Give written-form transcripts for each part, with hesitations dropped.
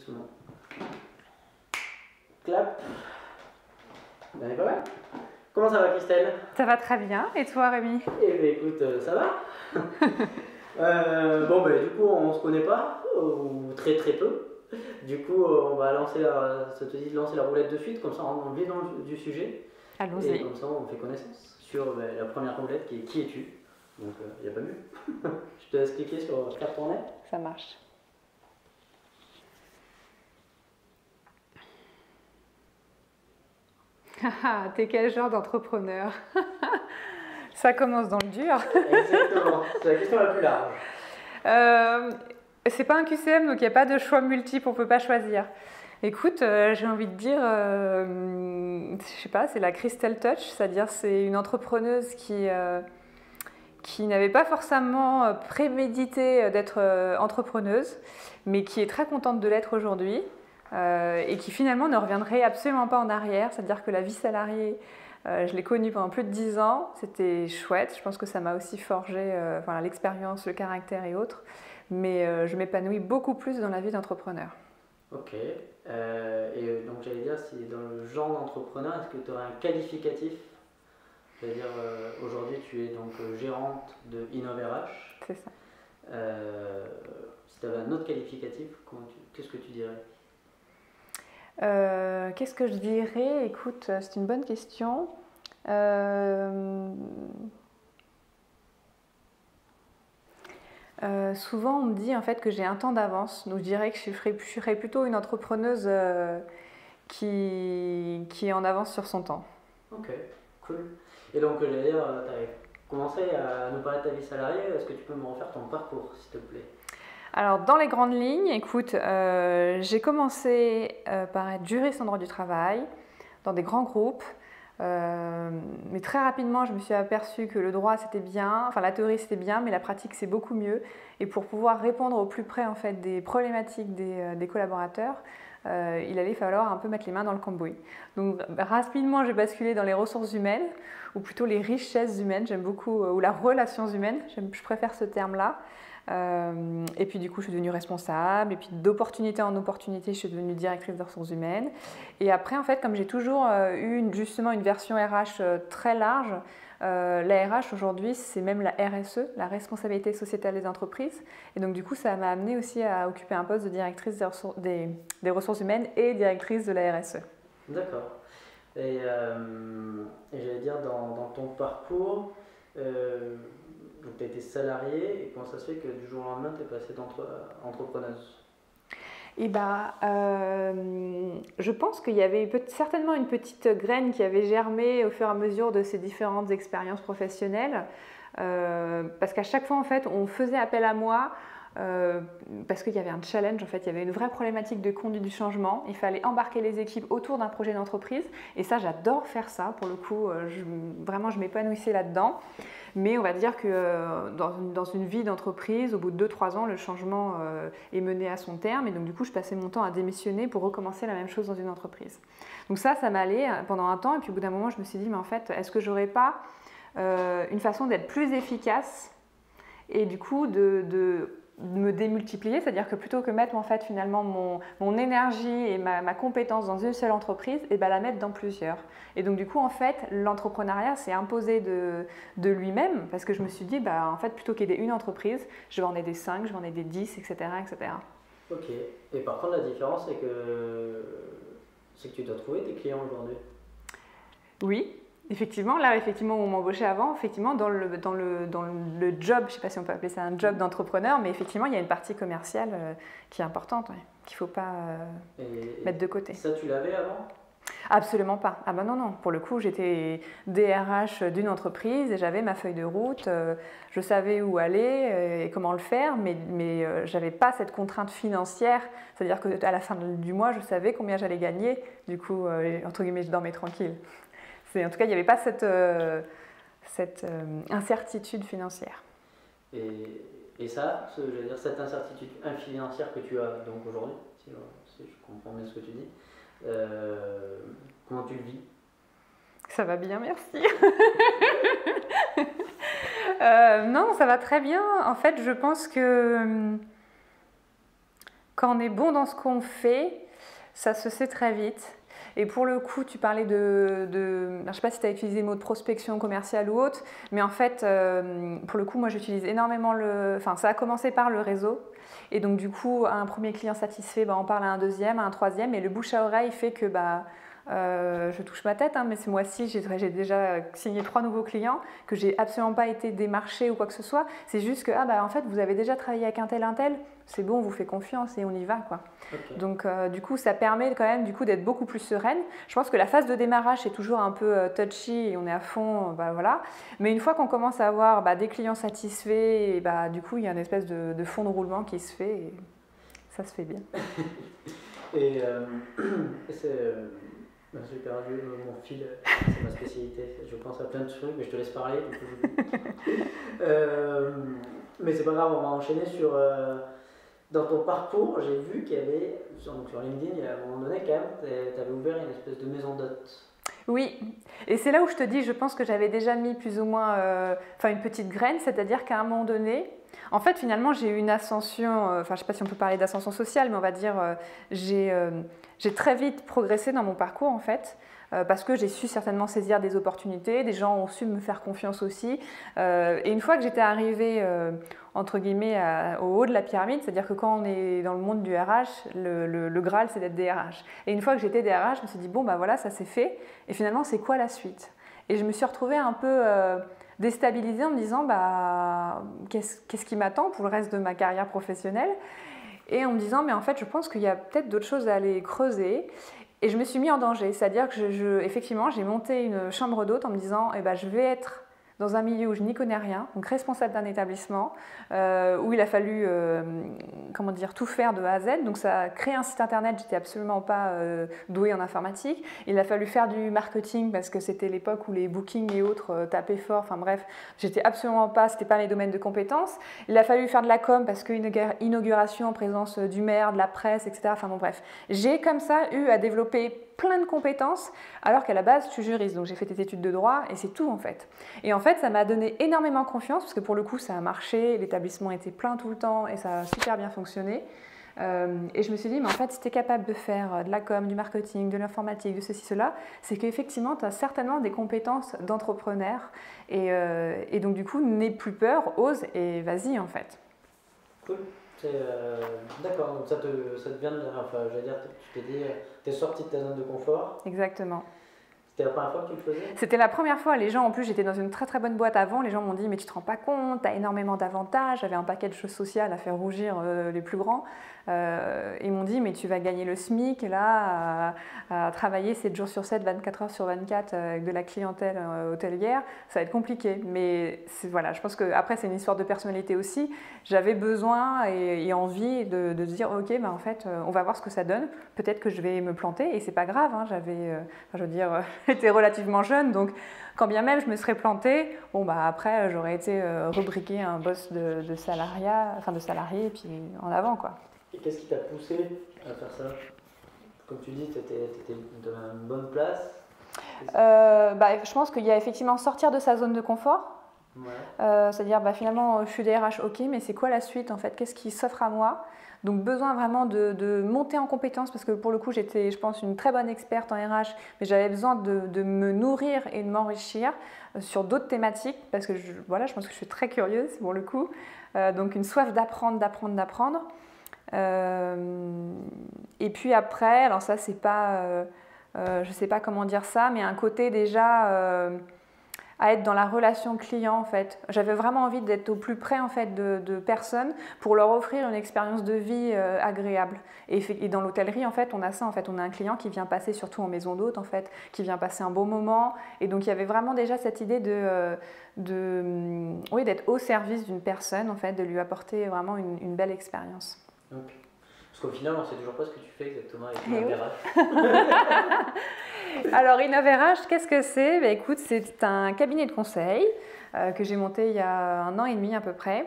doucement. Clap. Ben, pas mal. Comment ça va, Christelle? Ça va très bien. Et toi, Rémi? Eh bien, écoute, ça va. Bon, ben, du coup, on se connaît pas, ou très très peu. Du coup, on va lancer ça te dit de lancer la roulette de suite, comme ça on rentre dans le vif du sujet. Allons-y. Et comme ça, on fait connaissance sur la première roulette qui est qui es-tu. Donc, il n'y a pas mieux. Je te laisse cliquer sur faire tourner. Ça marche. Ah, t'es quel genre d'entrepreneur? Ça commence dans le dur. Exactement, c'est la question la plus large. C'est pas un QCM, donc il n'y a pas de choix multiples, on peut pas choisir. Écoute, j'ai envie de dire, je sais pas, c'est la Crystal Touch, c'est-à-dire c'est une entrepreneuse qui n'avait pas forcément prémédité d'être entrepreneuse, mais qui est très contente de l'être aujourd'hui et qui finalement ne reviendrait absolument pas en arrière, c'est-à-dire que la vie salariée, je l'ai connue pendant plus de 10 ans, c'était chouette, je pense que ça m'a aussi forgé voilà, l'expérience, le caractère et autres, mais je m'épanouis beaucoup plus dans la vie d'entrepreneur. Ok, et donc j'allais dire, si dans le genre d'entrepreneur, est-ce que tu aurais un qualificatif? C'est-à-dire, aujourd'hui, tu es donc gérante de InnovRH. C'est ça. Si tu avais un autre qualificatif, qu'est-ce que tu dirais? Qu'est-ce que je dirais? Écoute, c'est une bonne question. Souvent, on me dit en fait que j'ai un temps d'avance. Donc, je dirais que je serais plutôt une entrepreneuse qui est en avance sur son temps. Ok, cool. Et donc, j'allais dire, tu avais commencé à nous parler de ta vie salariée. Est-ce que tu peux me refaire ton parcours, s'il te plaît? Alors, dans les grandes lignes, écoute, j'ai commencé par être juriste en droit du travail dans des grands groupes. Mais très rapidement, je me suis aperçue que le droit c'était bien, enfin la théorie c'était bien, mais la pratique c'est beaucoup mieux. Et pour pouvoir répondre au plus près en fait des problématiques des collaborateurs, il allait falloir un peu mettre les mains dans le cambouis. Donc rapidement, j'ai basculé dans les ressources humaines, ou plutôt les richesses humaines. J'aime beaucoup, ou la relations humaines. Je préfère ce terme-là. Et puis du coup je suis devenue responsable et puis d'opportunité en opportunité je suis devenue directrice des ressources humaines et après en fait comme j'ai toujours eu justement une version RH très large, la RH aujourd'hui c'est même la RSE, la responsabilité sociétale des entreprises et donc du coup ça m'a amené aussi à occuper un poste de directrice des ressources humaines et directrice de la RSE. D'accord. Et j'allais dire dans ton parcours, donc tu as été salariée et comment ça se fait que du jour au lendemain tu es passée d'entrepreneuse? Et je pense qu'il y avait certainement une petite graine qui avait germé au fur et à mesure de ces différentes expériences professionnelles, parce qu'à chaque fois en fait on faisait appel à moi. Parce qu'il y avait un challenge, en fait, il y avait une vraie problématique de conduite du changement. Il fallait embarquer les équipes autour d'un projet d'entreprise. Et ça, j'adore faire ça. Pour le coup, vraiment, je m'épanouissais là-dedans. Mais on va dire que dans une vie d'entreprise, au bout de 2-3 ans, le changement est mené à son terme. Et donc, du coup, je passais mon temps à démissionner pour recommencer la même chose dans une entreprise. Donc ça m'allait pendant un temps. Et puis, au bout d'un moment, je me suis dit, mais en fait, est-ce que j'aurais pas une façon d'être plus efficace et du coup de me démultiplier, c'est-à-dire que plutôt que mettre en fait finalement mon énergie et ma compétence dans une seule entreprise, et la mettre dans plusieurs. Et donc du coup en fait l'entrepreneuriat s'est imposé de lui-même parce que je me suis dit en fait plutôt qu'aider une entreprise, je vais en aider 5, je vais en aider 10, etc. etc. Ok, et par contre la différence c'est que tu dois trouver tes clients aujourd'hui. Oui. Effectivement, là, effectivement, on m'embauchait avant, effectivement, dans le job, je ne sais pas si on peut appeler ça un job d'entrepreneur, mais effectivement, il y a une partie commerciale qui est importante, qu'il ne faut pas mettre de côté. Ça, tu l'avais avant? Absolument pas. Ah ben non, pour le coup, j'étais DRH d'une entreprise et j'avais ma feuille de route, je savais où aller et comment le faire, mais je n'avais pas cette contrainte financière, c'est-à-dire qu'à la fin du mois, je savais combien j'allais gagner, du coup, entre guillemets, je dormais tranquille. En tout cas, il n'y avait pas cette incertitude financière. Et ça, j'allais dire, cette incertitude financière que tu as donc aujourd'hui, si je comprends bien ce que tu dis, comment tu le vis? Ça va bien, merci. Non, ça va très bien. En fait, je pense que quand on est bon dans ce qu'on fait, ça se sait très vite. Et pour le coup, tu parlais je ne sais pas si tu as utilisé le mot de prospection commerciale ou autre, mais en fait, pour le coup, moi j'utilise énormément ça a commencé par le réseau. Et donc du coup, un premier client satisfait, on parle à un deuxième, à un troisième, et le bouche à oreille fait que je touche ma tête, mais ce mois-ci, j'ai déjà signé 3 nouveaux clients, que j'ai absolument pas été démarchée ou quoi que ce soit. C'est juste que, en fait, vous avez déjà travaillé avec un tel, c'est bon, on vous fait confiance et on y va, quoi. Okay. Donc, du coup, ça permet quand même d'être beaucoup plus sereine. Je pense que la phase de démarrage est toujours un peu touchy et on est à fond, voilà. Mais une fois qu'on commence à avoir des clients satisfaits, et, du coup, il y a une espèce de fond de roulement qui se fait et ça se fait bien. Et j'ai perdu mon fil, c'est ma spécialité. Je pense à plein de trucs, mais je te laisse parler. Du coup, mais c'est pas grave, on va enchaîner sur. Dans ton parcours, j'ai vu qu'il y avait, sur LinkedIn, à un moment donné, quand même, tu avais ouvert une espèce de maison d'hôtes. Oui, et c'est là où je te dis, je pense que j'avais déjà mis plus ou moins une petite graine, c'est-à-dire qu'à un moment donné, en fait, finalement, j'ai eu une ascension, je ne sais pas si on peut parler d'ascension sociale, mais on va dire, j'ai très vite progressé dans mon parcours, en fait, parce que j'ai su certainement saisir des opportunités, des gens ont su me faire confiance aussi. Et une fois que j'étais arrivée, entre guillemets, au haut de la pyramide, c'est-à-dire que quand on est dans le monde du RH, le Graal, c'est d'être DRH. Et une fois que j'étais DRH, je me suis dit, bon, voilà, ça c'est fait. Et finalement, c'est quoi la suite? Et je me suis retrouvée un peu déstabilisée en me disant, qu'est-ce qui m'attend pour le reste de ma carrière professionnelle? Et en me disant, mais en fait, je pense qu'il y a peut-être d'autres choses à aller creuser. Et je me suis mis en danger, c'est-à-dire que effectivement, j'ai monté une chambre d'hôte en me disant, je vais être dans un milieu où je n'y connais rien, donc responsable d'un établissement, où il a fallu tout faire de A à Z. Donc ça a créé un site internet, j'étais absolument pas douée en informatique. Il a fallu faire du marketing parce que c'était l'époque où les bookings et autres tapaient fort, enfin bref, j'étais absolument pas, c'était pas mes domaines de compétences. Il a fallu faire de la com parce que inauguration en présence du maire, de la presse, etc. Enfin bon bref, j'ai comme ça eu à développer plein de compétences, alors qu'à la base, je suis juriste, donc j'ai fait des études de droit et c'est tout en fait. Et en fait, ça m'a donné énormément confiance, parce que pour le coup, ça a marché, l'établissement était plein tout le temps et ça a super bien fonctionné. Et je me suis dit, mais en fait, si tu es capable de faire de la com, du marketing, de l'informatique, de ceci, cela, c'est qu'effectivement, tu as certainement des compétences d'entrepreneur. Et donc, du coup, n'aie plus peur, ose et vas-y en fait. Cool. D'accord, donc ça te vient de. Enfin, je veux dire, tu t'es dit, tu es sorti de ta zone de confort. Exactement. C'était la première fois que tu le faisais? C'était la première fois. Les gens, en plus, j'étais dans une très très bonne boîte avant. Les gens m'ont dit, mais tu te rends pas compte, tu as énormément d'avantages. J'avais un paquet de choses sociales à faire rougir les plus grands. Ils m'ont dit, mais tu vas gagner le SMIC là, à travailler 7 jours sur 7, 24 heures sur 24 avec de la clientèle hôtelière. Ça va être compliqué. Mais voilà, je pense qu'après, c'est une histoire de personnalité aussi. J'avais besoin et envie de se dire, ok, en fait, on va voir ce que ça donne. Peut-être que je vais me planter et c'est pas grave. J'étais relativement jeune, donc quand bien même je me serais plantée, après j'aurais été rubriquée un boss de salariat, de salarié, et puis en avant quoi. Et qu'est-ce qui t'a poussé à faire ça? Comme tu dis, tu étais dans une bonne place. Je pense qu'il y a effectivement sortir de sa zone de confort. Ouais. C'est-à-dire finalement je suis DRH, ok, mais c'est quoi la suite en fait? Qu'est-ce qui s'offre à moi? Donc besoin vraiment de monter en compétences parce que pour le coup j'étais, je pense, une très bonne experte en RH, mais j'avais besoin de me nourrir et de m'enrichir sur d'autres thématiques parce que je pense que je suis très curieuse pour le coup. Donc une soif d'apprendre. Et puis après, alors ça c'est pas, je sais pas comment dire ça, mais un côté déjà à être dans la relation client en fait. J'avais vraiment envie d'être au plus près en fait de personnes pour leur offrir une expérience de vie agréable. Et dans l'hôtellerie en fait, on a ça en fait, on a un client qui vient passer surtout en maison d'hôte en fait, qui vient passer un bon moment. Et donc il y avait vraiment déjà cette idée d'être au service d'une personne en fait, de lui apporter vraiment une belle expérience. Okay. Parce qu'au final, on ne sait toujours pas ce que tu fais exactement avec InnoveRH. Alors InnoveRH, qu'est-ce que c'est? Écoute, c'est un cabinet de conseil que j'ai monté il y a 1 an et demi à peu près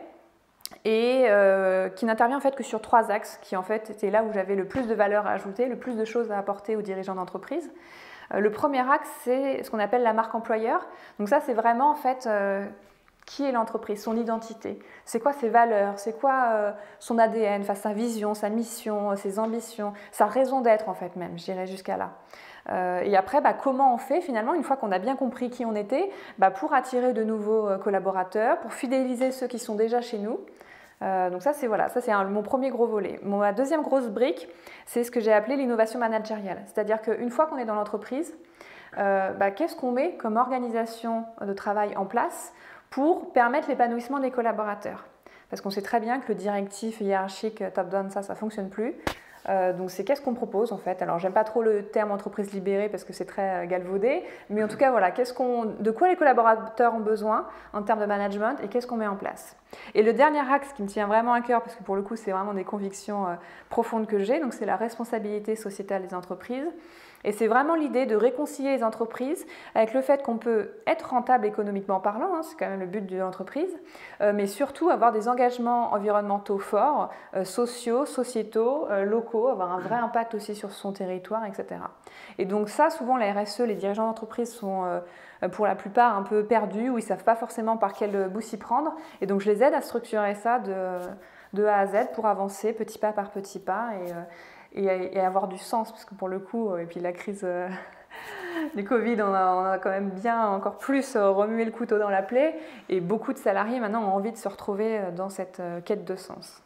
et qui n'intervient en fait que sur 3 axes qui en fait étaient là où j'avais le plus de valeur à ajouter, le plus de choses à apporter aux dirigeants d'entreprise. Le premier axe, c'est ce qu'on appelle la marque employeur. Donc ça, c'est vraiment en fait Qui est l'entreprise, son identité, c'est quoi ses valeurs, c'est quoi son ADN, enfin, sa vision, sa mission, ses ambitions, sa raison d'être en fait même, je dirais jusqu'à là. Et après, comment on fait finalement, une fois qu'on a bien compris qui on était, pour attirer de nouveaux collaborateurs, pour fidéliser ceux qui sont déjà chez nous. Donc ça c'est mon premier gros volet. Ma deuxième grosse brique, c'est ce que j'ai appelé l'innovation managériale. C'est-à-dire qu'une fois qu'on est dans l'entreprise, qu'est-ce qu'on met comme organisation de travail en place pour permettre l'épanouissement des collaborateurs. Parce qu'on sait très bien que le directif hiérarchique top-down, ça ne fonctionne plus. Donc c'est qu'est-ce qu'on propose en fait. Alors j'aime pas trop le terme entreprise libérée parce que c'est très galvaudé, mais en tout cas voilà, de quoi les collaborateurs ont besoin en termes de management et qu'est-ce qu'on met en place. Et le dernier axe qui me tient vraiment à cœur, parce que pour le coup c'est vraiment des convictions profondes que j'ai, donc c'est la responsabilité sociétale des entreprises. Et c'est vraiment l'idée de réconcilier les entreprises avec le fait qu'on peut être rentable économiquement parlant, c'est quand même le but de l'entreprise, mais surtout avoir des engagements environnementaux forts, sociaux, sociétaux, locaux, avoir un vrai impact aussi sur son territoire, etc. Et donc ça, souvent la RSE, les dirigeants d'entreprise sont pour la plupart un peu perdus, ou ils ne savent pas forcément par quel bout s'y prendre. Et donc je les aide à structurer ça de A à Z pour avancer petit pas par petit pas et avoir du sens, parce que pour le coup, et puis la crise du Covid, on a quand même bien encore plus remué le couteau dans la plaie, et beaucoup de salariés maintenant ont envie de se retrouver dans cette quête de sens.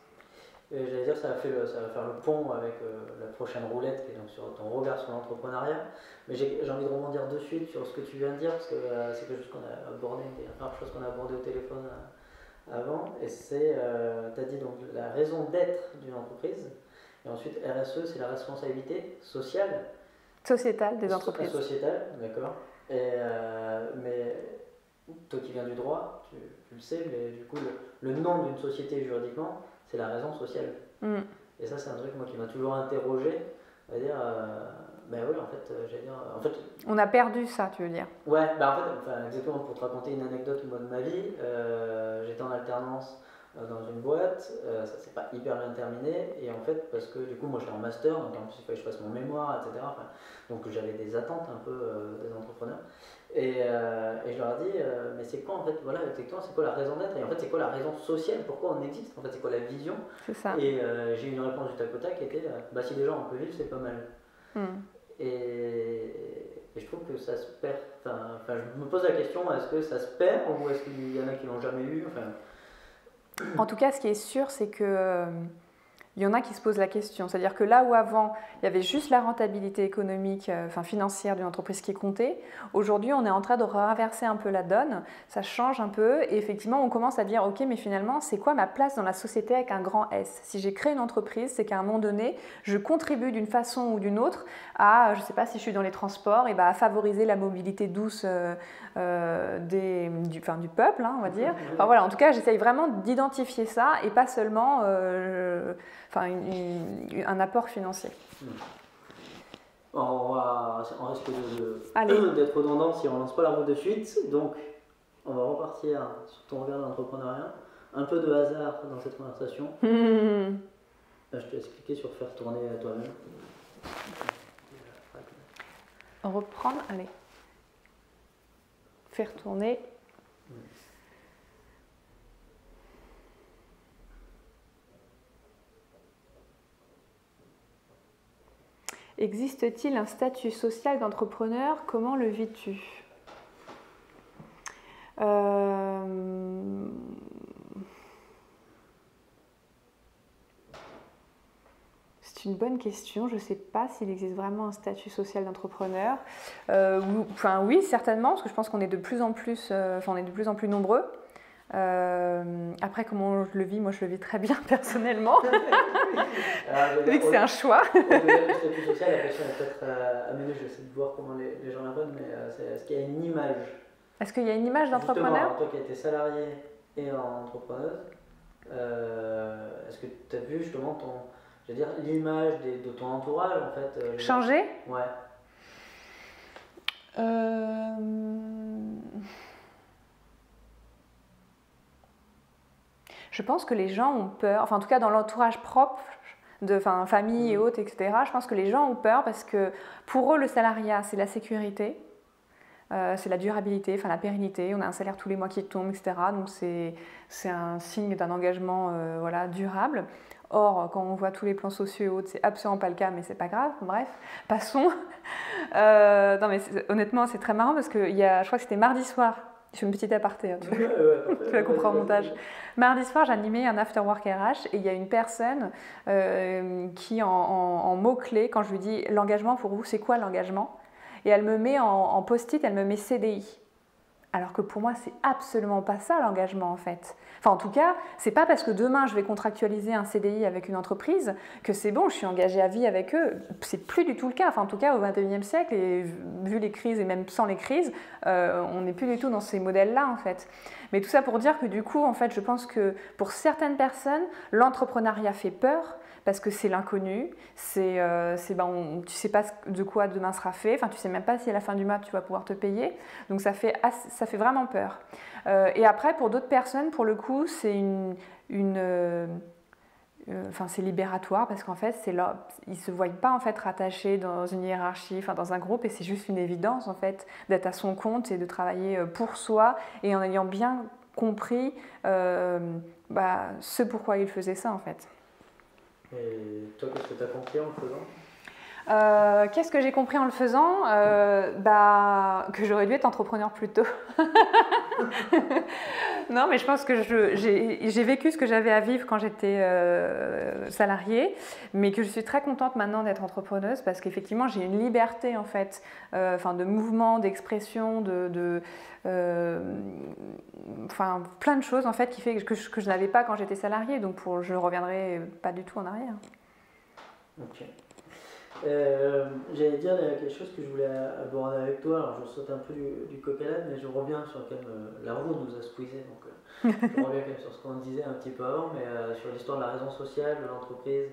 J'allais dire, ça va faire le pont avec la prochaine roulette, qui est donc sur ton regard sur l'entrepreneuriat. Mais j'ai envie de rebondir de suite sur ce que tu viens de dire, parce que c'est quelque chose qu'on a abordé, une des rares choses qu'on a abordé au téléphone avant, et c'est, tu as dit donc la raison d'être d'une entreprise. Et ensuite, RSE, c'est la responsabilité sociale. Sociétale des entreprises. Sociétale, d'accord. Mais toi qui viens du droit, tu le sais, mais du coup, le nom d'une société juridiquement, c'est la raison sociale. Et ça, c'est un truc moi qui m'a toujours interrogé. On va dire, oui, en fait, j'allais dire. En fait, on a perdu ça, tu veux dire? Ouais, en fait, exactement, pour te raconter une anecdote moi, de ma vie, j'étais en alternance dans une boîte, ça s'est pas hyper bien terminé, et en fait, parce que du coup, moi j'étais en master, donc en plus il fallait que je fasse mon mémoire, etc. Donc j'avais des attentes un peu des entrepreneurs, et je leur ai dit, mais c'est quoi en fait, voilà, exactement, c'est quoi la raison d'être, et en fait, c'est quoi la raison sociale, pourquoi on existe, en fait, c'est quoi la vision. C'est ça. Et j'ai eu une réponse du tac au tac qui était, si déjà on peut vivre, c'est pas mal. Et je trouve que ça se perd. Enfin, je me pose la question, est-ce que ça se perd ou est-ce qu'il y en a qui l'ont jamais eu? En tout cas, ce qui est sûr, c'est que il y en a qui se posent la question. C'est-à-dire que là où avant, il y avait juste la rentabilité économique, financière d'une entreprise qui comptait, aujourd'hui, on est en train de renverser un peu la donne. Ça change un peu et effectivement, on commence à dire, ok, mais finalement, c'est quoi ma place dans la société avec un grand S? Si j'ai créé une entreprise, c'est qu'à un moment donné, je contribue d'une façon ou d'une autre à, je ne sais pas si je suis dans les transports, et à favoriser la mobilité douce du peuple, on va dire. Enfin voilà, en tout cas, j'essaye vraiment d'identifier ça et pas seulement un apport financier. On risque d'être redondant si on ne lance pas la roue de suite, donc on va repartir sur ton regard d'entrepreneuriat. Un peu de hasard dans cette conversation. Je te laisse cliquer sur faire tourner toi-même. Reprendre, allez. Faire tourner. Existe-t-il un statut social d'entrepreneur? Comment le vis-tu? C'est une bonne question. Je ne sais pas s'il existe vraiment un statut social d'entrepreneur. Oui, certainement, parce que je pense qu'on est de plus en plus, nombreux. Après, comment je le vis? Moi, je le vis très bien personnellement. Vu que c'est un choix. Le statut social, la question est peut-être amenée, je vais essayer de voir comment les gens la prennent, mais est-ce qu'il y a une image? Est-ce qu'il y a une image d'entrepreneur? Justement, toi qui as été salarié et entrepreneuse, est-ce que tu as vu justement l'image de ton entourage en fait changer? Ouais. Je pense que les gens ont peur, enfin en tout cas dans l'entourage propre, famille et autres, etc. Je pense que les gens ont peur parce que pour eux le salariat c'est la sécurité. c'est la durabilité, enfin la pérennité. On a un salaire tous les mois qui tombe, etc. Donc c'est un signe d'un engagement voilà, durable. Or, quand on voit tous les plans sociaux et autres, c'est absolument pas le cas, mais c'est pas grave. Bref, passons. Non, mais honnêtement, c'est très marrant parce que je crois que c'était mardi soir. Je fais une petite aparté, hein, tu vas comprendre au montage. Mardi soir, j'animais un after work RH et il y a une personne qui, en mots-clés, quand je lui dis l'engagement pour vous, c'est quoi l'engagement? Et elle me met en post-it, elle me met CDI. Alors que pour moi, c'est absolument pas ça l'engagement en fait. Enfin, en tout cas, c'est pas parce que demain je vais contractualiser un CDI avec une entreprise que c'est bon, je suis engagée à vie avec eux. C'est plus du tout le cas. Enfin, en tout cas, au XXIe siècle, et vu les crises et même sans les crises, on n'est plus du tout dans ces modèles-là en fait. Mais tout ça pour dire que du coup, en fait, je pense que pour certaines personnes, l'entrepreneuriat fait peur. Parce que c'est l'inconnu, tu ne sais pas de quoi demain sera fait, enfin tu ne sais même pas si à la fin du mois tu vas pouvoir te payer, donc ça fait vraiment peur. Et après pour d'autres personnes, pour le coup, c'est c'est libératoire parce qu'en fait ils ne se voient pas en fait rattachés dans une hiérarchie, enfin dans un groupe, et c'est juste une évidence en fait d'être à son compte et de travailler pour soi et en ayant bien compris ce pourquoi il faisait ça en fait. Et toi, qu'est-ce que tu as compris en le faisant ? Qu'est-ce que j'ai compris en le faisant? Que j'aurais dû être entrepreneur plus tôt. Non, mais je pense que j'ai vécu ce que j'avais à vivre quand j'étais salariée, mais que je suis très contente maintenant d'être entrepreneuse parce qu'effectivement j'ai une liberté en fait, de mouvement, d'expression, plein de choses en fait qui fait que je n'avais pas quand j'étais salariée. Donc je ne reviendrai pas du tout en arrière. Ok. J'allais dire, il y a quelque chose que je voulais aborder avec toi. Alors, je saute un peu du coq à l'âne, mais je reviens sur la roue nous a squeezé. Donc, je reviens quand même sur ce qu'on disait un petit peu avant, mais sur l'histoire de la raison sociale, de l'entreprise.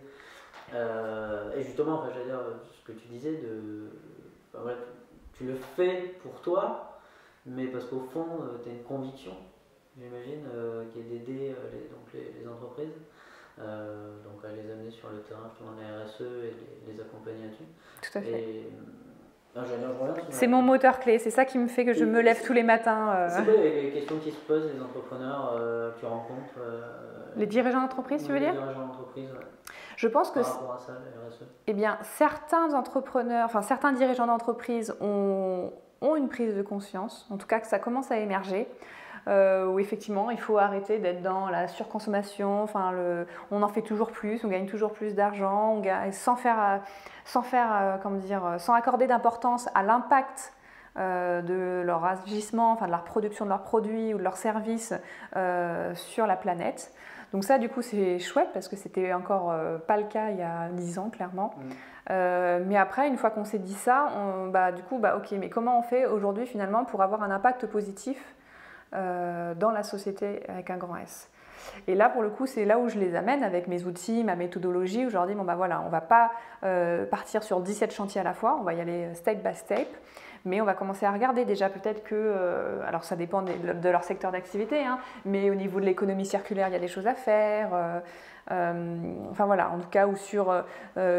Et justement, j'allais dire ce que tu disais, tu le fais pour toi, mais parce qu'au fond, tu as une conviction, j'imagine, qui est d'aider les entreprises. Donc à les amener sur le terrain, justement, les RSE et les accompagner là-dessus. Tout à fait. C'est mon moteur clé, c'est ça qui me fait que je me lève tous les matins. C'est quoi les questions qui se posent, les entrepreneurs que tu rencontres Les dirigeants d'entreprise, tu veux dire ? Les dirigeants d'entreprise, ouais. Je pense que par rapport à ça, les RSE. Eh bien, certains dirigeants d'entreprise ont une prise de conscience, en tout cas que ça commence à émerger. Où effectivement il faut arrêter d'être dans la surconsommation, on en fait toujours plus, on gagne toujours plus d'argent, sans accorder d'importance à l'impact de leur agissement, de leur production de leurs produits ou de leurs services sur la planète. Donc ça du coup c'est chouette parce que c'était encore pas le cas il y a 10 ans clairement. Mais après une fois qu'on s'est dit ça, ok, mais comment on fait aujourd'hui finalement pour avoir un impact positif dans la société avec un grand S. Et là, pour le coup, c'est là où je les amène avec mes outils, ma méthodologie, où je leur dis, on ne va pas partir sur 17 chantiers à la fois, on va y aller step by step, mais on va commencer à regarder déjà peut-être que, alors ça dépend de leur secteur d'activité, hein, mais au niveau de l'économie circulaire, il y a des choses à faire. En tout cas, ou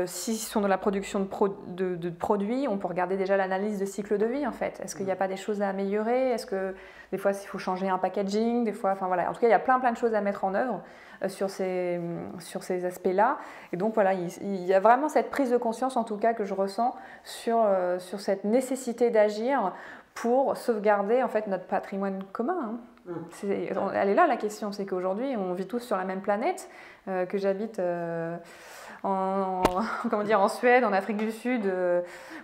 s'ils sont dans la production de produits, on peut regarder déjà l'analyse de cycle de vie en fait. Est-ce qu'il n'y a pas des choses à améliorer? Est-ce que des fois il faut changer un packaging? Des fois, en tout cas, il y a plein de choses à mettre en œuvre sur ces aspects-là. Et donc voilà, il y a vraiment cette prise de conscience en tout cas que je ressens sur cette nécessité d'agir pour sauvegarder en fait notre patrimoine commun. Hein. Elle est là la question, c'est qu'aujourd'hui on vit tous sur la même planète, que j'habite en Suède, en Afrique du Sud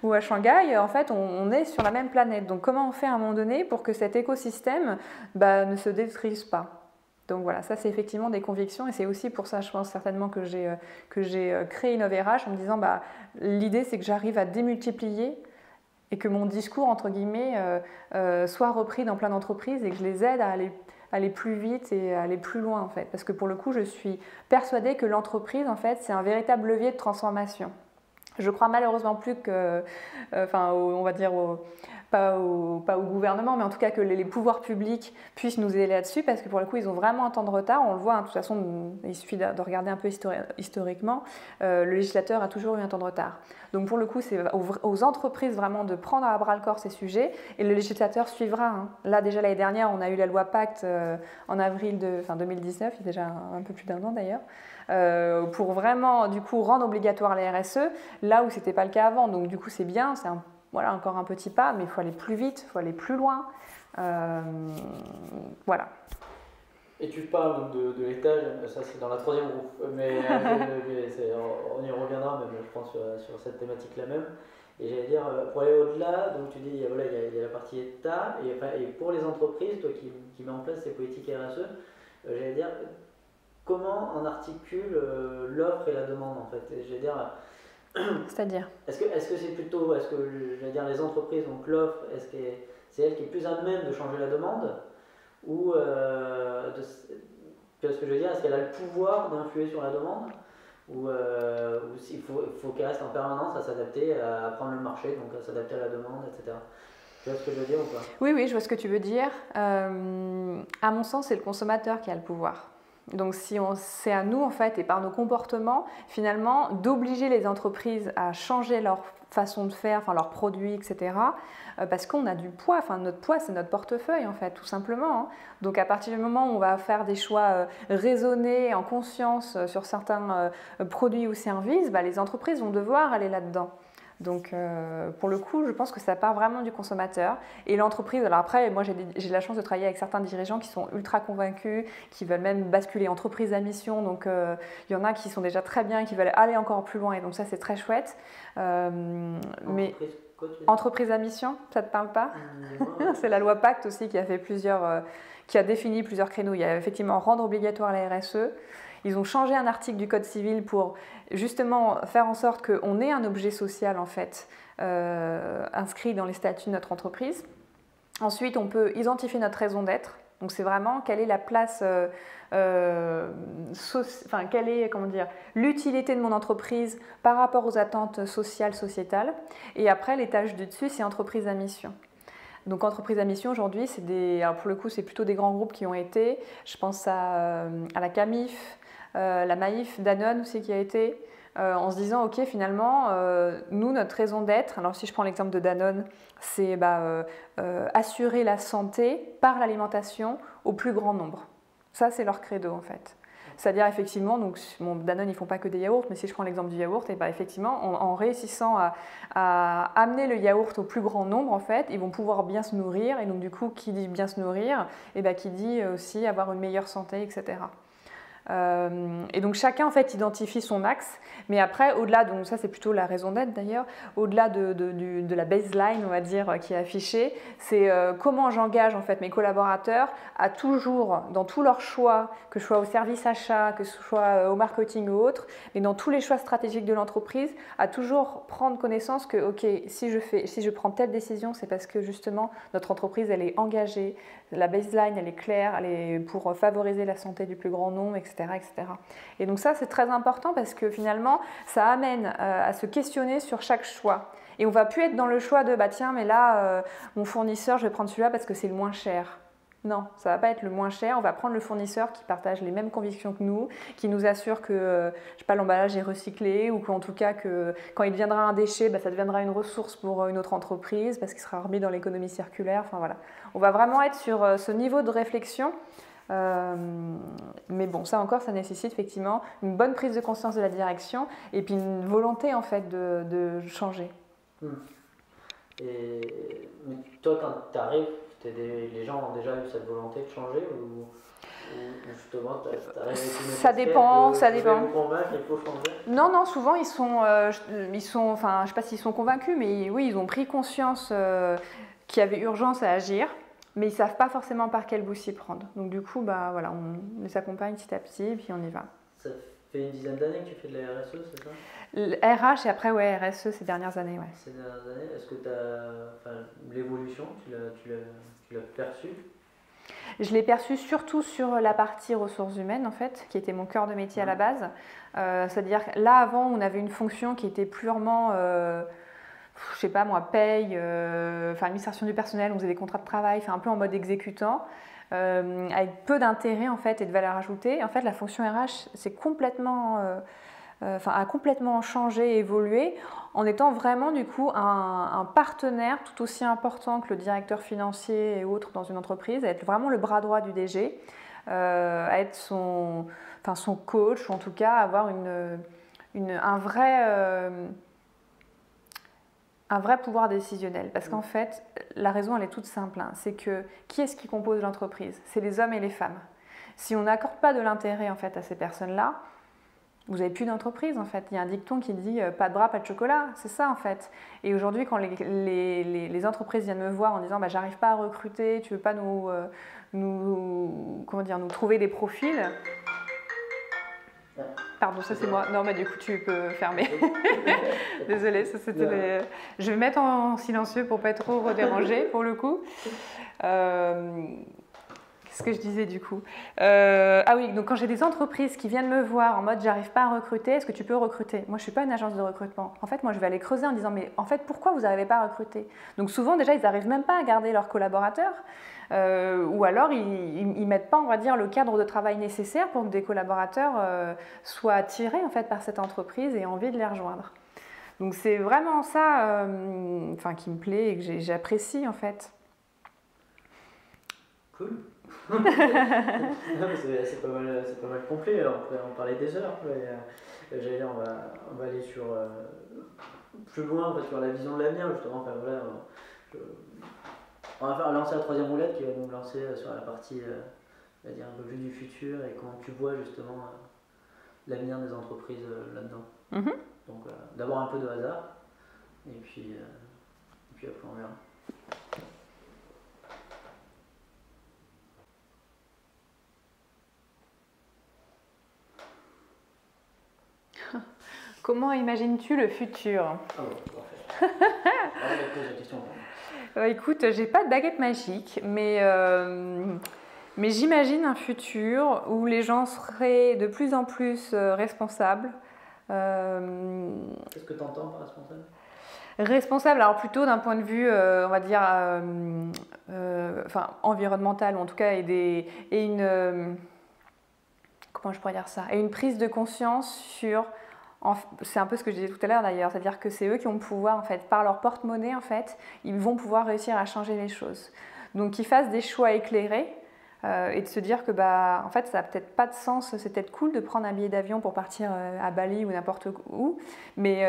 ou à Shanghai, en fait on est sur la même planète. Donc comment on fait à un moment donné pour que cet écosystème ne se détruise pas? Donc voilà, ça c'est effectivement des convictions et c'est aussi pour ça je pense certainement que j'ai créé InnoveRH en me disant l'idée c'est que j'arrive à démultiplier et que mon discours, entre guillemets, soit repris dans plein d'entreprises et que je les aide à aller plus vite et à aller plus loin, en fait. Parce que pour le coup, je suis persuadée que l'entreprise, en fait, c'est un véritable levier de transformation. Je crois malheureusement plus pas au gouvernement, mais en tout cas que les pouvoirs publics puissent nous aider là-dessus, parce que pour le coup, ils ont vraiment un temps de retard. On le voit, hein, de toute façon, il suffit de regarder un peu historiquement, le législateur a toujours eu un temps de retard. Donc pour le coup, c'est aux entreprises vraiment de prendre à bras-le-corps ces sujets, et le législateur suivra. Hein. Là, déjà l'année dernière, on a eu la loi Pacte en avril 2019, il y a déjà un peu plus d'1 an d'ailleurs, pour vraiment du coup rendre obligatoire les RSE, là où ce n'était pas le cas avant. Donc du coup, c'est bien, c'est voilà, encore un petit pas, mais il faut aller plus vite, il faut aller plus loin. Voilà. Et tu parles de l'étage, ça c'est dans la 3e roue, mais on y reviendra, mais je pense sur cette thématique-là même. Et j'allais dire, pour aller au-delà, donc tu dis, voilà, il y a la partie État, et pour les entreprises, toi qui mets en place ces politiques RSE, j'allais dire, comment on articule l'offre et la demande en fait? J'allais dire, c'est-à-dire, est-ce que c'est plutôt, est-ce que je vais dire les entreprises, donc l'offre, est-ce que c'est elle qui est plus à même de changer la demande, ou tu vois ce que je veux dire, est-ce qu'elle a le pouvoir d'influer sur la demande, ou s'il faut qu'elle reste en permanence à s'adapter, à prendre le marché, donc à s'adapter à la demande, etc. Tu vois ce que je veux dire ou pas? oui, je vois ce que tu veux dire. À mon sens, c'est le consommateur qui a le pouvoir. Donc c'est à nous en fait, et par nos comportements finalement, d'obliger les entreprises à changer leur façon de faire, enfin leurs produits, etc. Parce qu'on a du poids, enfin notre poids c'est notre portefeuille en fait, tout simplement. Hein. Donc à partir du moment où on va faire des choix raisonnés, en conscience sur certains produits ou services, bah, les entreprises vont devoir aller là-dedans. Donc pour le coup, je pense que ça part vraiment du consommateur et l'entreprise. Alors après, moi j'ai la chance de travailler avec certains dirigeants qui sont ultra convaincus, qui veulent même basculer entreprise à mission. Donc il y en a qui sont déjà très bien, qui veulent aller encore plus loin et donc ça c'est très chouette. Mais entreprise à mission, ça te parle pas? C'est la loi Pacte aussi qui a fait qui a défini plusieurs créneaux. Il y a effectivement rendre obligatoire la RSE. Ils ont changé un article du Code civil pour justement faire en sorte qu'on ait un objet social en fait inscrit dans les statuts de notre entreprise. Ensuite, on peut identifier notre raison d'être. Donc c'est vraiment quelle est la place, quelle est l'utilité de mon entreprise par rapport aux attentes sociales, sociétales. Et après, l'étage du dessus, c'est entreprise à mission. Donc entreprise à mission aujourd'hui, alors pour le coup, c'est plutôt des grands groupes qui ont été. Je pense à la Camif, la Maïf, Danone aussi qui a été, en se disant ok finalement nous notre raison d'être, alors si je prends l'exemple de Danone, c'est assurer la santé par l'alimentation au plus grand nombre. Ça c'est leur credo en fait. C'est-à-dire effectivement, donc Danone ils font pas que des yaourts, mais si je prends l'exemple du yaourt, et effectivement en réussissant à amener le yaourt au plus grand nombre en fait, ils vont pouvoir bien se nourrir et donc du coup qui dit bien se nourrir, qui dit aussi avoir une meilleure santé, etc. Et donc chacun en fait identifie son axe, mais après au-delà, donc ça c'est plutôt la raison d'être d'ailleurs, au-delà de la baseline on va dire qui est affichée, c'est comment j'engage en fait mes collaborateurs à toujours, dans tous leurs choix, que ce soit au service achat, que ce soit au marketing ou autre, mais dans tous les choix stratégiques de l'entreprise, à toujours prendre connaissance que ok, si je prends telle décision, c'est parce que justement notre entreprise elle est engagée, la baseline elle est claire, elle est pour favoriser la santé du plus grand nombre, etc. etc. Et donc ça c'est très important parce que finalement ça amène à se questionner sur chaque choix. Et on ne va plus être dans le choix de tiens mais là mon fournisseur je vais prendre celui-là parce que c'est le moins cher. Non, ça ne va pas être le moins cher, on va prendre le fournisseur qui partage les mêmes convictions que nous, qui nous assure que l'emballage est recyclé ou qu'en tout cas que quand il deviendra un déchet, ça deviendra une ressource pour une autre entreprise parce qu'il sera remis dans l'économie circulaire. Enfin voilà, on va vraiment être sur ce niveau de réflexion. Mais bon, ça encore, ça nécessite effectivement une bonne prise de conscience de la direction et puis une volonté en fait de changer. Mais toi, quand tu arrives, les gens ont déjà eu cette volonté de changer ou justement tu arrives avec une ça dépend. Vous convaincre, il faut changer? Non, souvent ils sont enfin, je sais pas s'ils sont convaincus, mais oui, ils ont pris conscience qu'il y avait urgence à agir. Mais ils ne savent pas forcément par quel bout s'y prendre. Donc du coup, voilà, on les accompagne petit à petit et puis on y va. Ça fait une dizaine d'années que tu fais de la RSE, c'est ça? Le RH et après, ouais, RSE ces dernières années, ouais. Ces dernières années, est-ce que l'évolution, tu l'as perçue? Je l'ai perçue surtout sur la partie ressources humaines, en fait, qui était mon cœur de métier à la base. C'est-à-dire là, avant, on avait une fonction qui était purement je sais pas moi, paye, administration du personnel, on faisait des contrats de travail, un peu en mode exécutant, avec peu d'intérêt en fait et de valeur ajoutée. En fait, la fonction RH a complètement changé et évolué en étant vraiment du coup un partenaire tout aussi important que le directeur financier et autres dans une entreprise, à être vraiment le bras droit du DG, à être son coach, ou en tout cas avoir un vrai pouvoir décisionnel. Parce qu'en fait, la raison, elle est toute simple. C'est que qui est-ce qui compose l'entreprise? C'est les hommes et les femmes. Si on n'accorde pas de l'intérêt en fait, à ces personnes-là, vous n'avez plus d'entreprise en fait. Il y a un dicton qui dit pas de bras, pas de chocolat. C'est ça en fait. Et aujourd'hui, quand les entreprises viennent me voir en disant j'arrive pas à recruter, tu veux pas nous trouver des profils. Pardon, ça c'est moi. Non, mais du coup, tu peux fermer. Désolée, ça c'était. Je vais mettre en silencieux pour pas être trop redérangée pour le coup. Qu'est-ce que je disais du coup? Ah oui, donc quand j'ai des entreprises qui viennent me voir en mode j'arrive pas à recruter, est-ce que tu peux recruter? Moi, je suis pas une agence de recrutement. En fait, moi, je vais aller creuser en disant mais en fait, pourquoi vous n'arrivez pas à recruter? Donc souvent, déjà, ils n'arrivent même pas à garder leurs collaborateurs. Ou alors ils mettent pas, on va dire, le cadre de travail nécessaire pour que des collaborateurs soient attirés en fait par cette entreprise et aient envie de les rejoindre. Donc c'est vraiment ça qui me plaît et que j'apprécie en fait. Cool. C'est pas mal complet, on peut en parler des heures. J'allais dire, on va aller sur plus loin en fait, sur la vision de l'avenir justement. On va lancer la troisième roulette qui va nous lancer sur la partie on va dire, un peu vue du futur et comment tu vois justement l'avenir des entreprises là-dedans. Donc d'abord un peu de hasard et puis après on verra. Comment imagines-tu le futur? Ah bon, parfait. Alors, je pose la question. Écoute, j'ai pas de baguette magique, mais j'imagine un futur où les gens seraient de plus en plus responsables. Qu'est-ce que tu entends par responsable? Responsable, alors plutôt d'un point de vue, on va dire, environnemental, ou en tout cas, comment je pourrais dire ça? Et une prise de conscience sur... C'est un peu ce que je disais tout à l'heure d'ailleurs, c'est-à-dire que c'est eux qui ont le pouvoir, en fait, par leur porte-monnaie, en fait, ils vont pouvoir réussir à changer les choses. Donc qu'ils fassent des choix éclairés et de se dire que en fait, ça n'a peut-être pas de sens, c'est peut-être cool de prendre un billet d'avion pour partir à Bali ou n'importe où, mais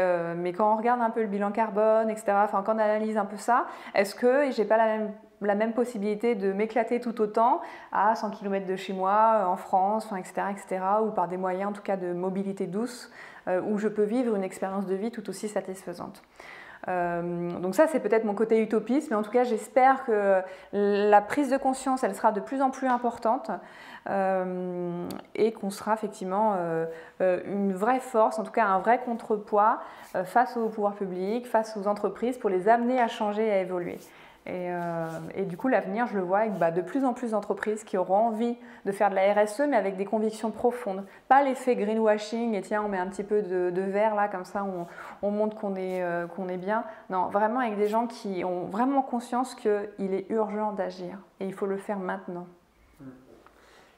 quand on regarde un peu le bilan carbone, etc., quand on analyse un peu ça, est-ce que j'ai pas la même possibilité de m'éclater tout autant à 100 km de chez moi, en France, etc., ou par des moyens en tout cas de mobilité douce, où je peux vivre une expérience de vie tout aussi satisfaisante. Donc ça, c'est peut-être mon côté utopiste, mais en tout cas, j'espère que la prise de conscience, elle sera de plus en plus importante et qu'on sera effectivement une vraie force, en tout cas un vrai contrepoids face au pouvoir public, face aux entreprises, pour les amener à changer et à évoluer. Et du coup, l'avenir, je le vois avec de plus en plus d'entreprises qui auront envie de faire de la RSE, mais avec des convictions profondes. Pas l'effet greenwashing et tiens, on met un petit peu de vert là, comme ça, on montre qu'on est bien. Non, vraiment avec des gens qui ont vraiment conscience qu'il est urgent d'agir et il faut le faire maintenant.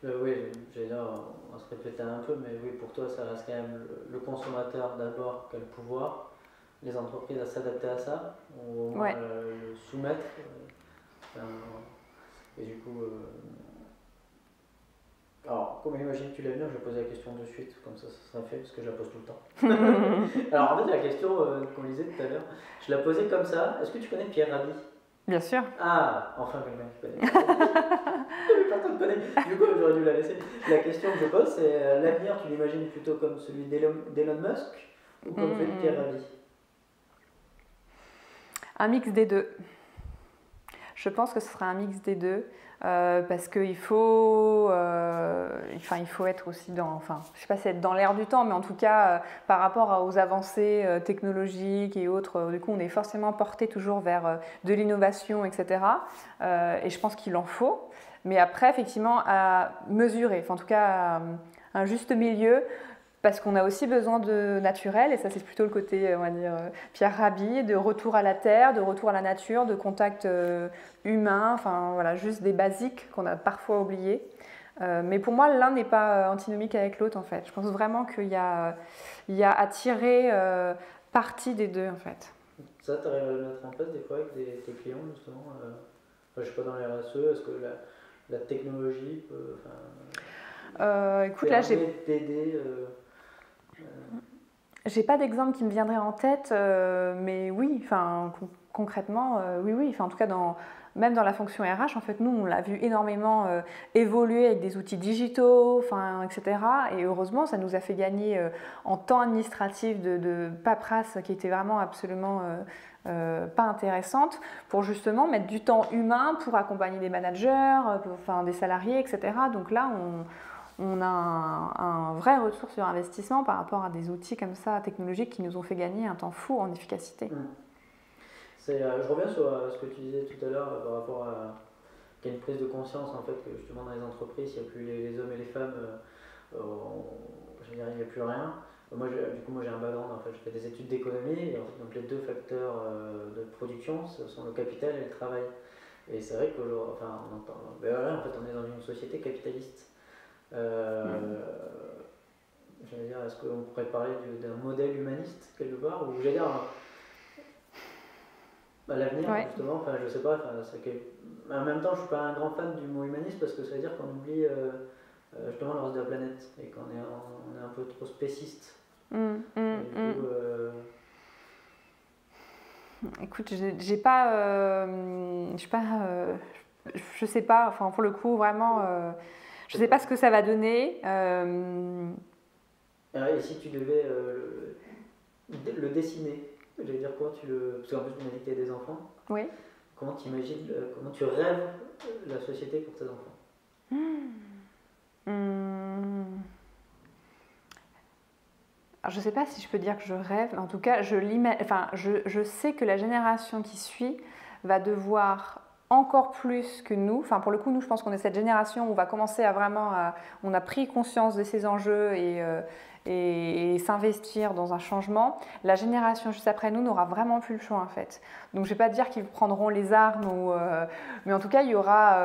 Oui, j'allais dire, on va se répéter un peu, mais oui, pour toi, ça reste quand même le consommateur d'abord qui a le pouvoir. Les entreprises à s'adapter à ça, ou au moins le soumettre. Et du coup, alors, comment imagines-tu l'avenir? Je vais poser la question de suite, comme ça sera fait, parce que je la pose tout le temps. Alors, en fait, la question qu'on lisait tout à l'heure, je la posais comme ça. Est-ce que tu connais Pierre Rabhi? Bien sûr. Ah, enfin quelqu'un qui connaît. Personne ne connaît. Du coup, j'aurais dû la laisser. La question que je pose, c'est l'avenir, tu l'imagines plutôt comme celui d'Elon Musk ou comme celui de Pierre Rabhi? Un mix des deux. Je pense que ce sera un mix des deux parce qu'il faut, être aussi dans, je ne sais pas si être dans l'air du temps, mais en tout cas par rapport aux avancées technologiques et autres, du coup on est forcément porté toujours vers de l'innovation, etc. Et je pense qu'il en faut, mais après effectivement à mesurer, en tout cas un juste milieu. parce qu'on a aussi besoin de naturel, et ça c'est plutôt le côté, on va dire, Pierre Rabhi, de retour à la terre, de retour à la nature, de contact humain, enfin voilà, juste des basiques qu'on a parfois oubliés. Mais pour moi, l'un n'est pas antinomique avec l'autre en fait. Je pense vraiment qu'il y a à tirer parti des deux en fait. Ça, tu arrives à le mettre en place des fois avec tes clients justement enfin, je sais pas, dans les RSE, est-ce que la technologie peut écoute, là, t'aider j'ai pas d'exemple qui me viendrait en tête, mais oui, enfin, concrètement, oui. Enfin, en tout cas, même dans la fonction RH, en fait, nous, on l'a vu énormément évoluer avec des outils digitaux, enfin, etc. Et heureusement, ça nous a fait gagner en temps administratif de paperasse qui était vraiment absolument pas intéressante, pour justement mettre du temps humain pour accompagner des managers, enfin, des salariés, etc. Donc là, on a un vrai retour sur investissement par rapport à des outils comme ça, technologiques, qui nous ont fait gagner un temps fou en efficacité. Je reviens sur ce que tu disais tout à l'heure par rapport à qu'il y a une prise de conscience en fait que justement dans les entreprises, il n'y a plus les hommes et les femmes, je veux dire, il n'y a plus rien. Moi, j'ai un background, en fait, je fais des études d'économie, et en fait, donc les deux facteurs de production, ce sont le capital et le travail. Et c'est vrai qu'aujourd'hui, enfin, en fait, on est dans une société capitaliste. J'allais dire, est-ce qu'on pourrait parler d'un modèle humaniste quelque part, ou j'allais dire à l'avenir justement, enfin je sais pas, en même temps je suis pas un grand fan du mot humaniste parce que ça veut dire qu'on oublie justement le reste de la planète et qu'on est un peu trop spéciste. Écoute, je sais pas, enfin pour le coup vraiment, je sais pas ce que ça va donner. Et si tu devais le dessiner, j'allais dire parce qu'en plus tu m'as dit que tu as des enfants. Oui. Comment tu rêves la société pour tes enfants? Alors, je ne sais pas si je peux dire que je rêve, mais en tout cas, je sais que la génération qui suit va devoir encore plus que nous, enfin pour le coup, nous, je pense qu'on est cette génération où on va commencer on a pris conscience de ces enjeux et s'investir dans un changement. La génération juste après nous n'aura vraiment plus le choix en fait. Donc je ne vais pas dire qu'ils prendront les armes, mais en tout cas, il y aura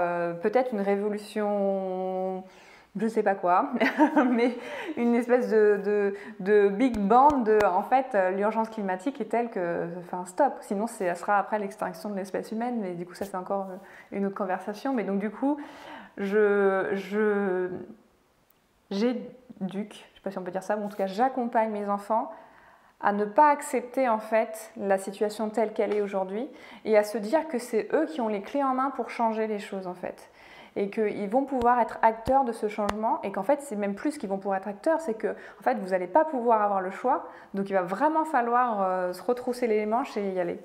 peut-être une révolution, je ne sais pas quoi, mais une espèce de big bang en fait, l'urgence climatique est telle que, enfin, stop, sinon ça sera après l'extinction de l'espèce humaine, mais du coup ça c'est encore une autre conversation. Mais donc du coup, j'éduque, je ne sais pas si on peut dire ça, mais en tout cas j'accompagne mes enfants à ne pas accepter en fait la situation telle qu'elle est aujourd'hui et à se dire que c'est eux qui ont les clés en main pour changer les choses en fait. Et qu'ils vont pouvoir être acteurs de ce changement et qu'en fait c'est même plus qu'ils vont pouvoir être acteurs, c'est que en fait vous n'allez pas pouvoir avoir le choix, donc il va vraiment falloir se retrousser les manches et y aller.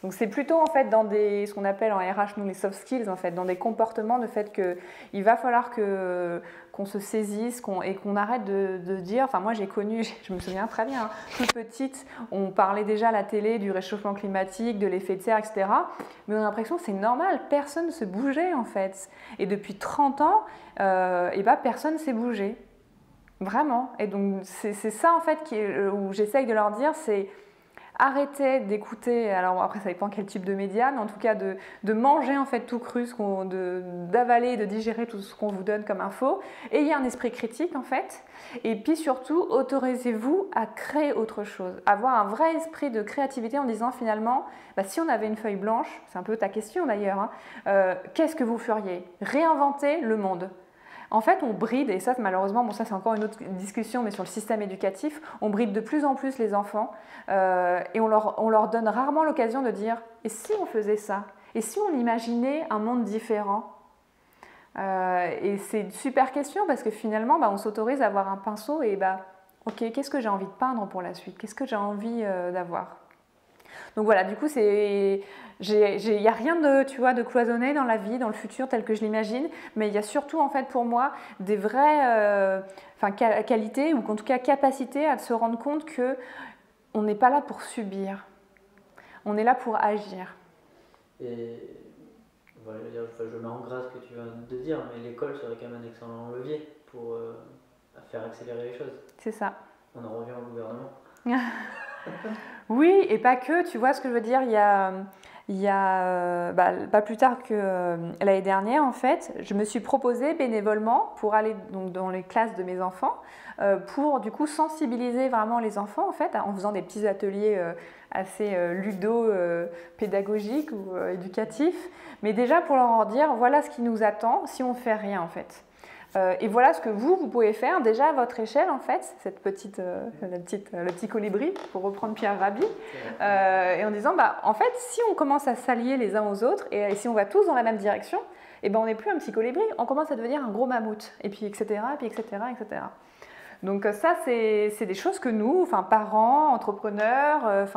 Donc c'est plutôt en fait dans ce qu'on appelle en RH nous les soft skills en fait, dans des comportements de fait que il va falloir qu'on se saisisse et qu'on arrête de dire, enfin moi j'ai connu, je me souviens très bien, hein, toute petite, on parlait déjà à la télé du réchauffement climatique, de l'effet de serre, etc. Mais on a l'impression que c'est normal, personne ne se bougeait en fait. Et depuis 30 ans, personne ne s'est bougé. Vraiment. Et donc c'est ça en fait où j'essaye de leur dire, c'est arrêtez d'écouter, alors après ça dépend quel type de médias, mais en tout cas de manger en fait tout cru, d'avaler, de digérer tout ce qu'on vous donne comme info. Ayez un esprit critique en fait, et puis surtout autorisez-vous à créer autre chose, avoir un vrai esprit de créativité en disant finalement, si on avait une feuille blanche, c'est un peu ta question d'ailleurs, hein, qu'est-ce que vous feriez? Réinventer le monde. En fait, on bride, et ça malheureusement, bon ça c'est encore une autre discussion, mais sur le système éducatif, on bride de plus en plus les enfants et on leur donne rarement l'occasion de dire « et si on faisait ça? Et si on imaginait un monde différent ?» Et c'est une super question parce que finalement, on s'autorise à avoir un pinceau et ok, qu'est-ce que j'ai envie de peindre pour la suite? Qu'est-ce que j'ai envie d'avoir? Donc voilà, du coup, il n'y a rien de cloisonné dans la vie, dans le futur tel que je l'imagine, mais il y a surtout en fait pour moi des vraies qualités ou en tout cas capacités à se rendre compte qu'on n'est pas là pour subir, on est là pour agir. Et voilà, je mets en gras ce que tu viens de dire, mais l'école serait quand même un excellent levier pour faire accélérer les choses. C'est ça. On en revient au gouvernement. Oui, et pas que, tu vois ce que je veux dire, pas plus tard que l'année dernière, en fait, je me suis proposée bénévolement pour aller donc, dans les classes de mes enfants, pour du coup sensibiliser vraiment les enfants, en fait, en faisant des petits ateliers assez ludo-pédagogiques ou éducatifs, mais déjà pour leur dire, voilà ce qui nous attend si on ne fait rien, en fait. Et voilà ce que vous pouvez faire déjà à votre échelle en fait, le petit colibri pour reprendre Pierre Rabhi, et en disant en fait si on commence à s'allier les uns aux autres et si on va tous dans la même direction, et on n'est plus un petit colibri, on commence à devenir un gros mammouth, et puis etc. Donc ça, c'est des choses que nous, parents, entrepreneurs,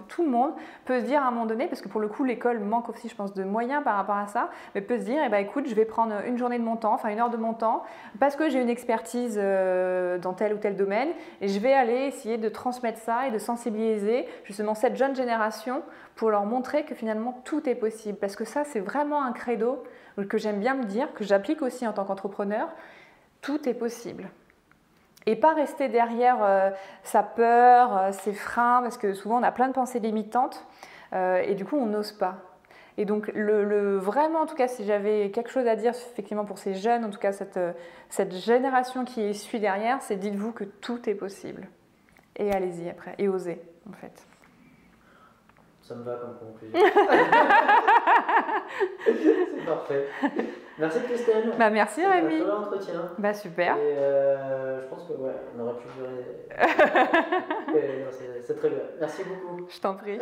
tout le monde peut se dire à un moment donné, parce que pour le coup, l'école manque aussi, je pense, de moyens par rapport à ça, mais peut se dire, écoute, je vais prendre une journée de mon temps, une heure de mon temps, parce que j'ai une expertise dans tel ou tel domaine, et je vais aller essayer de transmettre ça et de sensibiliser justement cette jeune génération pour leur montrer que finalement tout est possible. Parce que ça, c'est vraiment un credo que j'aime bien me dire, que j'applique aussi en tant qu'entrepreneur, tout est possible. Et pas rester derrière sa peur, ses freins, parce que souvent on a plein de pensées limitantes et du coup on n'ose pas. Et donc vraiment, en tout cas, si j'avais quelque chose à dire effectivement pour ces jeunes, en tout cas cette génération qui suit derrière, c'est dites-vous que tout est possible. Et allez-y après, et osez en fait. Ça me va comme conclusion. C'est parfait. Merci Christelle. Merci Rémi. C'était un très entretien. Super. Et je pense que on aurait pu durer. C'est très bien. Merci beaucoup. Je t'en prie.